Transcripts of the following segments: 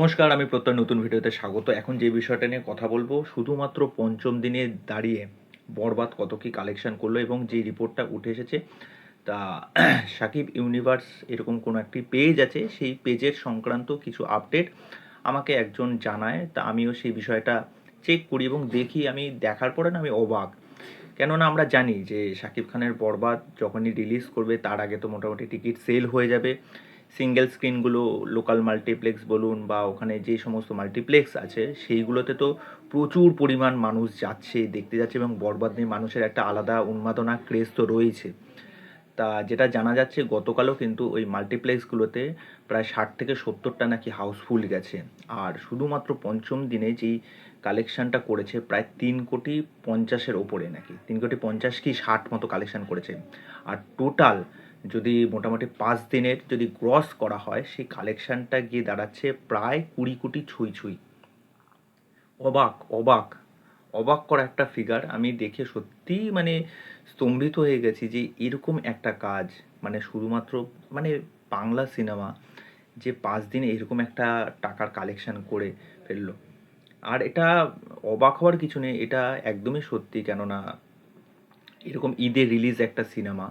নমস্কার, আমি প্রত্যয় নতুন ভিডিওতে স্বাগত। এখন যে বিষয়টা নিয়ে কথা বলবো, শুধুমাত্র পঞ্চম দিনে দাঁড়িয়ে বরবাদ কত কী কালেকশন করলো এবং যে রিপোর্টটা উঠে এসেছে তা সাকিব ইউনিভার্স এরকম কোনো একটি পেজ আছে, সেই পেজের সংক্রান্ত কিছু আপডেট আমাকে একজন জানায়। তা আমিও সেই বিষয়টা চেক করি এবং দেখি। আমি দেখার পরে না আমি অবাক। কেননা আমরা জানি যে শাকিব খানের বরবাদ যখনই রিলিজ করবে তার আগে তো মোটামুটি টিকিট সেল হয়ে যাবে। সিঙ্গেল স্ক্রিনগুলো লোকাল মাল্টিপ্লেক্স বলুন বা ওখানে যে সমস্ত মাল্টিপ্লেক্স আছে সেইগুলোতে তো প্রচুর পরিমাণ মানুষ যাচ্ছে, দেখতে যাচ্ছে এবং বরবাদ নিয়ে মানুষের একটা আলাদা উন্মাদনা ক্রেজ তো রয়েছে। তা যেটা জানা যাচ্ছে গতকালও কিন্তু ওই মাল্টিপ্লেক্সগুলোতে প্রায় 60 থেকে 70টা নাকি হাউসফুল গেছে। আর শুধুমাত্র পঞ্চম দিনে যেই কালেকশানটা করেছে প্রায় 3,50,00,000-এর ওপরে, নাকি 3,50,00,000 কি 60 মতো কালেকশান করেছে। আর টোটাল যদি মোটামুটি 5 দিনের যদি গ্রস করা হয় সেই কালেকশানটা গিয়ে দাঁড়াচ্ছে প্রায় 20 কোটি ছুঁই ছুঁই। অবাক অবাক অবাক করা একটা ফিগার। আমি দেখে সত্যিই মানে স্তম্ভিত হয়ে গেছি যে এরকম একটা কাজ, মানে শুধুমাত্র মানে বাংলা সিনেমা যে 5 দিনে এরকম একটা টাকার কালেকশন করে ফেললো। আর এটা অবাক হওয়ার কিছু নেই, এটা একদমই সত্যি। কেননা এরকম ঈদে রিলিজ একটা সিনেমা,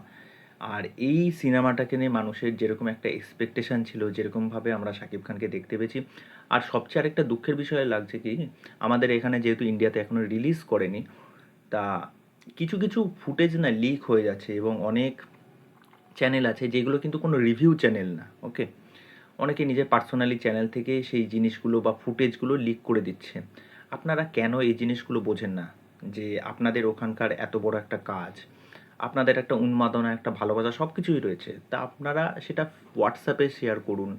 আর এই সিনেমাটাকে নিয়ে মানুষের যেরকম একটা এক্সপেকটেশন ছিল, যেরকমভাবে আমরা শাকিব খানকে দেখতে পেয়েছি। আর সবচেয়ে আরেকটা দুঃখের বিষয় লাগছে কি, আমাদের এখানে যেহেতু ইন্ডিয়াতে এখনও রিলিজ করেনি, তা কিছু কিছু ফুটেজ না লিক হয়ে যাচ্ছে এবং অনেক চ্যানেল আছে যেগুলো কিন্তু কোনো রিভিউ চ্যানেল না, ওকে, অনেকে নিজের পার্সোনালি চ্যানেল থেকে সেই জিনিসগুলো বা ফুটেজগুলো লিক করে দিচ্ছে। আপনারা কেন এই জিনিসগুলো বোঝেন না যে আপনাদের ওখানকার এত বড় একটা কাজ, আপনাদের একটা উন্মাদনা, একটা ভালোবাসা সব কিছুই রয়েছে, তা আপনারা সেটা হোয়াটসঅ্যাপে শেয়ার করুন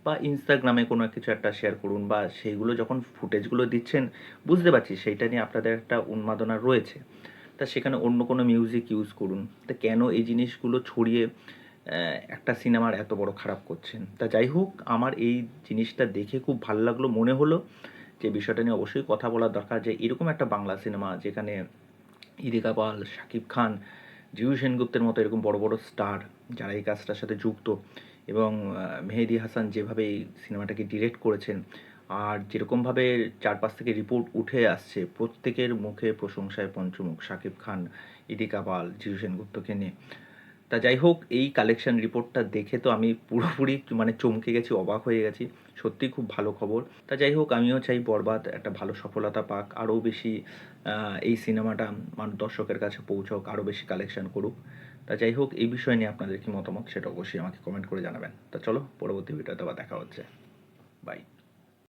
বা ইনস্টাগ্রামে কোনো কিছু একটা শেয়ার করুন, বা সেইগুলো যখন ফুটেজগুলো দিচ্ছেন বুঝতে পারছি সেইটা নিয়ে আপনাদের একটা উন্মাদনা রয়েছে, তা সেখানে অন্য কোনো মিউজিক ইউজ করুন। তা কেন এই জিনিসগুলো ছড়িয়ে একটা সিনেমার এত বড় খারাপ করছেন? তা যাই হোক, আমার এই জিনিসটা দেখে খুব ভালো লাগলো, মনে হলো যে বিষয়টা নিয়ে অবশ্যই কথা বলা দরকার, যে এরকম একটা বাংলা সিনেমা যেখানে ইদিকা পাল, শাকিব খান, জিউ সেনগুপ্তের মতো এরকম বড় বড় স্টার যারা এই কাজটার সাথে যুক্ত, এবং মেহেদী হাসান যেভাবে এই সিনেমাটাকে ডিরেক্ট করেছেন, আর যেরকমভাবে চারপাশ থেকে রিপোর্ট উঠে আসছে, প্রত্যেকের মুখে প্রশংসায় পঞ্চমুখ শাকিব খান, ইদিকা পাল, জিউ সেনগুপ্তকে নিয়ে। তা যাই হোক, এই কালেকশন রিপোর্টটা দেখে তো আমি পুরোপুরি মানে চমকে গেছি, অবাক হয়ে গেছি। সত্যিই খুব ভালো খবর। তা যাই হোক, আমিও চাই বরবাদ একটা ভালো সফলতা পাক, আরও বেশি এই সিনেমাটা দর্শকের কাছে পৌঁছাক, আরও বেশি কালেকশন করুক। তা যাই হোক, এই বিষয় নিয়ে আপনাদের কি মতামত সেটা অবশ্যই আমাকে কমেন্ট করে জানাবেন। তা চলো, পরবর্তী ভিডিওতে আবার দেখা হচ্ছে। বাই।